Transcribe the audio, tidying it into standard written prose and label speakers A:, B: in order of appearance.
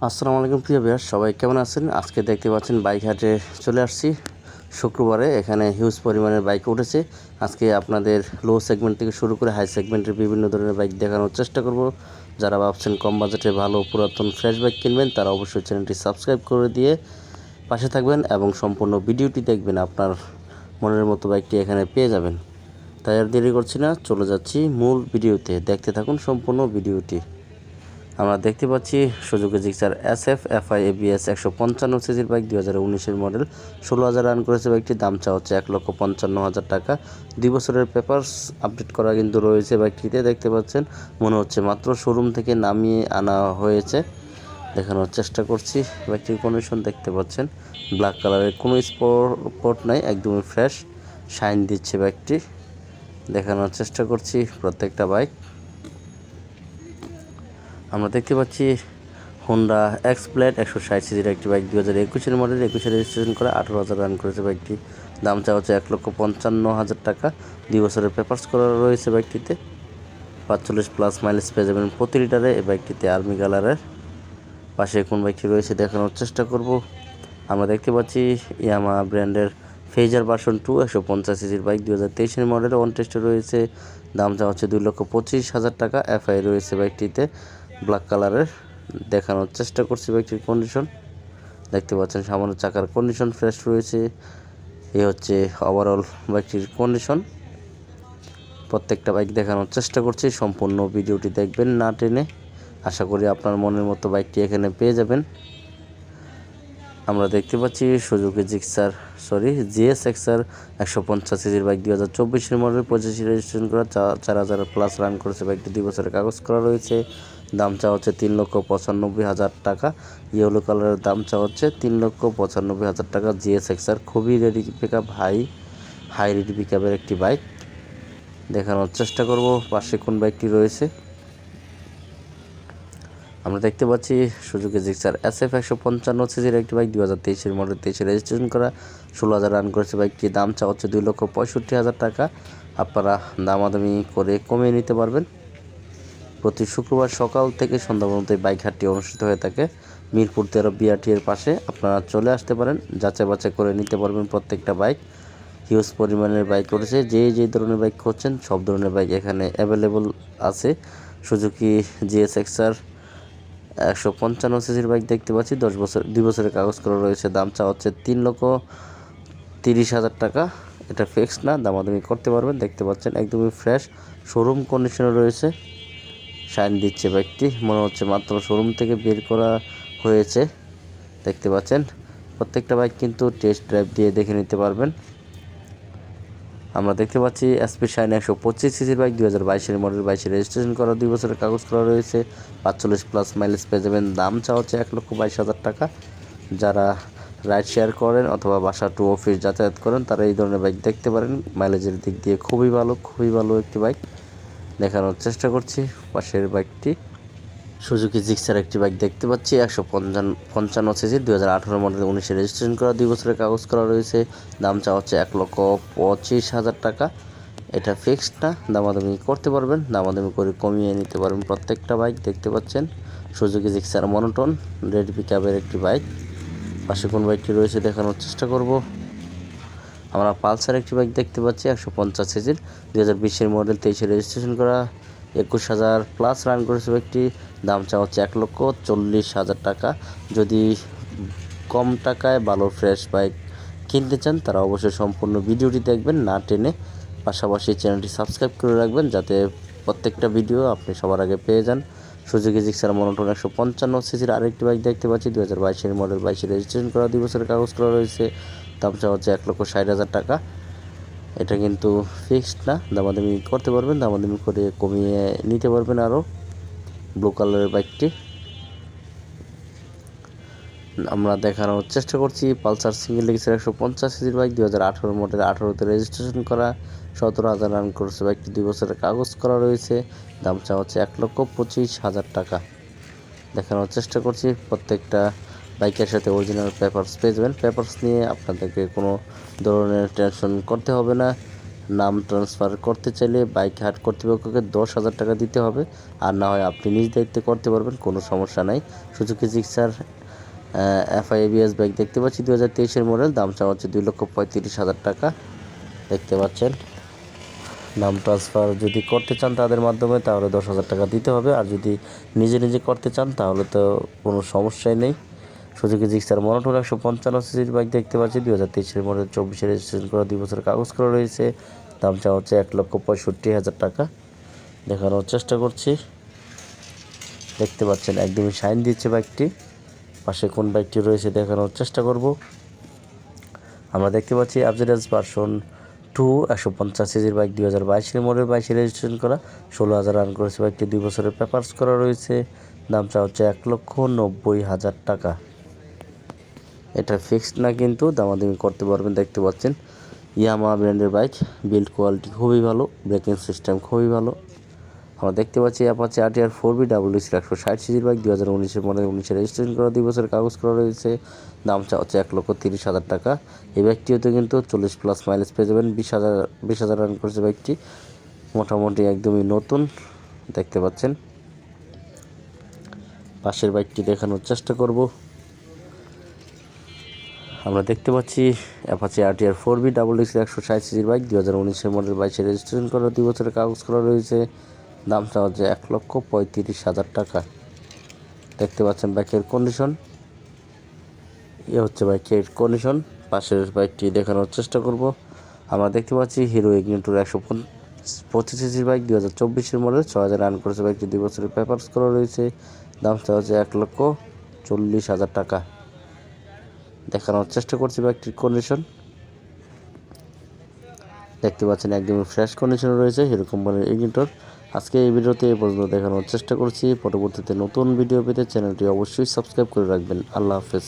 A: আসসালামু আলাইকুম প্রিয় ভিউয়ার, সবাই কেমন আছেন? আজকে দেখতে পাচ্ছেন বাইক হাটে চলে আসছি। শুক্রবারে এখানে হিউজ পরিমাণের বাইক উঠেছে। আজকে আপনাদের লো সেগমেন্ট থেকে শুরু করে হাই সেগমেন্টের বিভিন্ন ধরনের বাইক দেখানোর চেষ্টা করব। যারা ভাবছেন কম বাজেটে ভালো পুরাতন ফ্রেশ বাইক কিনবেন, তারা অবশ্যই চ্যানেলটি সাবস্ক্রাইব করে দিয়ে পাশে থাকবেন এবং সম্পূর্ণ ভিডিওটি দেখবেন। আপনার মনের মতো বাইকটি এখানে পেয়ে যাবেন। তাই আর দেরি করছি না, চলে যাচ্ছি মূল ভিডিওতে। দেখতে থাকুন সম্পূর্ণ ভিডিওটি। আমরা দেখতে পাচ্ছি Suzuki Gixxer SF FI ABS 155 সিসির বাইক, 2019-এর মডেল, 16,000 রান করেছে বাইকটির। দাম চা হচ্ছে 1,55,000 টাকা। 2 বছরের পেপারস আপডেট করা কিন্তু রয়েছে বাইকটিতে। দেখতে পাচ্ছেন, মনে হচ্ছে মাত্র শোরুম থেকে নামিয়ে আনা হয়েছে। দেখানোর চেষ্টা করছি। বাইকটির কন্ডিশন দেখতে পাচ্ছেন, ব্ল্যাক কালারের কোনো স্পট নাই, একদমই ফ্রেশ শাইন দিচ্ছে বাইকটি। দেখানোর চেষ্টা করছি প্রত্যেকটা বাইক। আমরা দেখতে পাচ্ছি হোন্ডা এক্সপ্লেড 160 সিসির একটি বাইক, 2021-এর মডেল, 21-এ রেজিস্ট্রেশন করা, 18,000 রান করেছে বাইকটি। দাম চা হচ্ছে 1,55,000 টাকা। 2 বছরের পেপারস করা রয়েছে বাইকটিতে। 45+ মাইলেজ পেয়ে যাবেন প্রতি লিটারে এই বাইকটিতে। আর্মি কালারের পাশে কোন বাইকটি রয়েছে দেখানোর চেষ্টা করব। আমরা দেখতে পাচ্ছি ইয়ামা ব্র্যান্ডের ফেজার ভার্সন 2 150 সিসির বাইক, 2023-এর মডেল, অন টেস্টে রয়েছে। দাম চা হচ্ছে 2,25,000 টাকা। FI রয়েছে বাইকটিতে ব্ল্যাক কালারের। দেখানোর চেষ্টা করছি বাইকটির কন্ডিশন। দেখতে পাচ্ছেন সামান্য চাকার কন্ডিশন ফ্রেশ রয়েছে। এই হচ্ছে ওভারঅল বাইকটির কন্ডিশন। প্রত্যেকটা বাইক দেখানোর চেষ্টা করছি, সম্পূর্ণ ভিডিওটি দেখবেন না টেনে। আশা করি আপনার মনের মতো বাইকটি এখানে পেয়ে যাবেন। আমরা দেখতে পাচ্ছি সুজুকি GSX-R 150 সিসির বাইক, 2024-এর মডেল, 25-এ রেজিস্ট্রেশন করা, 4,000+ রান করেছে বাইকটি। 2 বছরের কাগজ করা রয়েছে। দাম চা হচ্ছে 3,95,000 টাকা। ইয়েলো কালারের দাম চা হচ্ছে 3,95,000 টাকা। GSX-R খুবই রেডি পিকআপ, হাই রেডি পিকআপের একটি বাইক। দেখানোর চেষ্টা করব পাশে কোন বাইকটি রয়েছে। আমরা দেখতে পাচ্ছি সুজুকি জিক্সার SF 155 সিসির একটি বাইক, 2023-এর মডেল, 23-এ রেজিস্ট্রেশন করা, 16,000 রান করেছে বাইকটি। দাম চা হচ্ছে 2,65,000 টাকা। আপনারা দামাদামি করে কমিয়ে নিতে পারবেন। প্রতি শুক্রবার সকাল থেকে সন্ধ্যা পর্যন্ত এই বাইক হাটটি অনুষ্ঠিত হয়ে থাকে মিরপুর 13 BRT এর পাশে। আপনারা চলে আসতে পারেন, যাচাই বাছাই করে নিতে পারবেন প্রত্যেকটা বাইক। হিউজ পরিমাণের বাইক উঠেছে। যে ধরনের বাইক খুঁজছেন সব ধরনের বাইক এখানে অ্যাভেলেবল আছে। সুজুকি GSX-R 155 সিসির বাইক দেখতে পাচ্ছি, 2 বছরের কাগজ করা রয়েছে। দাম চা হচ্ছে 3,30,000 টাকা। এটা ফিক্সড না, দামাদামি করতে পারবেন। দেখতে পাচ্ছেন একদমই ফ্রেশ শোরুম কন্ডিশনে রয়েছে, শাইন দিচ্ছে বাইকটি, মনে হচ্ছে মাত্র শোরুম থেকে বের করা হয়েছে। দেখতে পাচ্ছেন প্রত্যেকটা বাইক কিন্তু টেস্ট ড্রাইভ দিয়ে দেখে নিতে পারবেন। আমরা দেখতে পাচ্ছি SP শাইন 125 সিসির বাইক, 2022-এর মডেল, 22-এ রেজিস্ট্রেশন করা, 2 বছরের কাগজ করা রয়েছে। 45+ মাইলেজ পেয়ে যাবেন। দাম চা হচ্ছে 1,22,000 টাকা। যারা রাইড শেয়ার করেন অথবা বাসা টু অফিস যাতায়াত করেন, তারা এই ধরনের বাইক দেখতে পারেন। মাইলেজের দিক দিয়ে খুবই ভালো একটি বাইক। দেখানোর চেষ্টা করছি পাশের বাইকটি। সুজুকি জিক্সার একটি বাইক দেখতে পাচ্ছি, 155 সিসির, 2018 মডেল, 19-এ রেজিস্ট্রেশন করা, 2 বছরের কাগজ করা রয়েছে। দাম চা হচ্ছে 1,25,000 টাকা। এটা ফিক্সড না, দামাদামি করতে পারবেন, দামাদামি করে কমিয়ে নিতে পারবেন। প্রত্যেকটা বাইক দেখতে পাচ্ছেন সুজুকি জিক্সার মনোটন রেড পিকআপের একটি বাইক। পাশে কোন বাইকটি রয়েছে দেখানোর চেষ্টা করব। আমরা পালসার একটি বাইক দেখতে পাচ্ছি, 150 সিসির, 2020-এর মডেল, 23-এ রেজিস্ট্রেশন করা, 21,000+ রান করেছে বাইকটি। দাম চা হচ্ছে 1,40,000 টাকা। যদি কম টাকায় ভালো ফ্রেশ বাইক কিনতে চান, তারা অবশ্যই সম্পূর্ণ ভিডিওটি দেখবেন না টেনে। পাশাপাশি চ্যানেলটি সাবস্ক্রাইব করে রাখবেন, যাতে প্রত্যেকটা ভিডিও আপনি সবার আগে পেয়ে যান। সুজুকি জিক্সার মনোটন 155 সিসির আরেকটি বাইক দেখতে পাচ্ছি, 2022-এর মডেল, 22-এ রেজিস্ট্রেশন করা, 2 বছরের কাগজ করা রয়েছে। দাম চা হচ্ছে 1,60,000 টাকা। এটা কিন্তু ফিক্সড না, দামাদামি করতে পারবেন, দামাদামি করে কমিয়ে নিতে পারবেন আরও। ব্লু কালারের বাইকটি আমরা দেখানোর চেষ্টা করছি। পালসার সিঙ্গেল ডিস্কের 150 সিসির বাইক, 2018 মডেল, 18-তে রেজিস্ট্রেশন করা, 17,000 রান করেছে বাইকটি। 2 বছরের কাগজ করা রয়েছে। দাম চা হচ্ছে 1,25,000 টাকা। দেখানোর চেষ্টা করছি প্রত্যেকটা বাইকের সাথে অরিজিনাল পেপারস পেয়ে যাবেন। পেপারস নিয়ে আপনাদেরকে কোনো ধরনের টেনশন করতে হবে না। নাম ট্রান্সফার করতে চাইলে বাইক হাট কর্তৃপক্ষকে 10,000 টাকা দিতে হবে, আর না হয় আপনি নিজ দায়িত্বে করতে পারবেন, কোনো সমস্যা নাই। সুজুকি জিক্সার FI-ABS বাইক দেখতে পাচ্ছি 2023-এর মডেল, দাম চাওয়া হচ্ছে 2,35,000 টাকা। দেখতে পাচ্ছেন, নাম ট্রান্সফার যদি করতে চান তাদের মাধ্যমে তাহলে 10,000 টাকা দিতে হবে, আর যদি নিজে নিজে করতে চান তাহলে তো কোনো সমস্যাই নেই। সুজুকি জিক্সার মনোটর 155 সিসির বাইক দেখতে পাচ্ছি 2023-এর মডেল, 24-এর রেজিস্ট্রেশন করা, 2 বছরের কাগজ করা রয়েছে, দাম চাওয়া হচ্ছে 1,65,000 টাকা। দেখানোর চেষ্টা করছি। দেখতে পাচ্ছেন একদমই শাইন দিচ্ছে বাইকটি। পাশে কোন বাইকটি রয়েছে দেখানোর চেষ্টা করব। আমরা দেখতে পাচ্ছি অ্যাভারেজ ভার্সন 2 150 সিসির বাইক, 2022-এর মডেল, 22-এ রেজিস্ট্রেশন করা, 16,000 রান করেছে বাইকটি, 2 বছরের পেপারস করা রয়েছে, দাম চাওয়া হচ্ছে 1,90,000 টাকা। এটা ফিক্সড না, কিন্তু দামাদামি করতে পারবেন। দেখতে পাচ্ছেন ইয়ামাহা ব্র্যান্ডের বাইক, বিল্ড কোয়ালিটি খুবই ভালো, ব্রেকিং সিস্টেম খুবই ভালো। আমরা দেখতে পাচ্ছি অ্যাপাচি RTR 4B WC 160 সিসির বাইক, 2019-এর মডেল, 19-এ রেজিস্ট্রেশন করা, 2 বছরের কাগজ করা রয়েছে, দাম চাওয়া হচ্ছে 1,30,000 টাকা। এই বাইকটিতে কিন্তু 40+ মাইলেজ পেয়ে যাবেন। 20,000 রান করেছে বাইকটি, মোটামুটি একদমই নতুন। দেখতে পাচ্ছেন, পাশের বাইকটি দেখানোর চেষ্টা করব। আমরা দেখতে পাচ্ছি অ্যাপাচি RTR 4B WC 160 সিসির বাইক, 2019-এর মডেল, 22-এ রেজিস্ট্রেশন করা, 2 বছরের কাগজ করা রয়েছে, দাম চাওয়া হচ্ছে 1,35,000 টাকা। দেখতে পাচ্ছেন বাইকের কন্ডিশন, হচ্ছে বাইকের কন্ডিশন। পাশের বাইকটি দেখানোর চেষ্টা করব। আমরা দেখতে পাচ্ছি হিরো ইগনিটর 125 সিসির বাইক, 2024-এর মডেল, 6,000 রান করেছে বাইকটি, 2 বছরের পেপারস করা রয়েছে, দাম চাওয়া হচ্ছে 1,40,000 টাকা। দেখানোর চেষ্টা করছি বাইকটির কন্ডিশন। দেখতে পাচ্ছেন একদমই ফ্রেশ কন্ডিশনে রয়েছে হিরো কোম্পানির ইগনিটর। আজকে এই ভিডিওতে এই পর্যন্ত দেখানোর চেষ্টা করছি। পরবর্তীতে নতুন ভিডিও পেতে চ্যানেলটি অবশ্যই সাবস্ক্রাইব করে রাখবেন। আল্লাহ হাফেজ।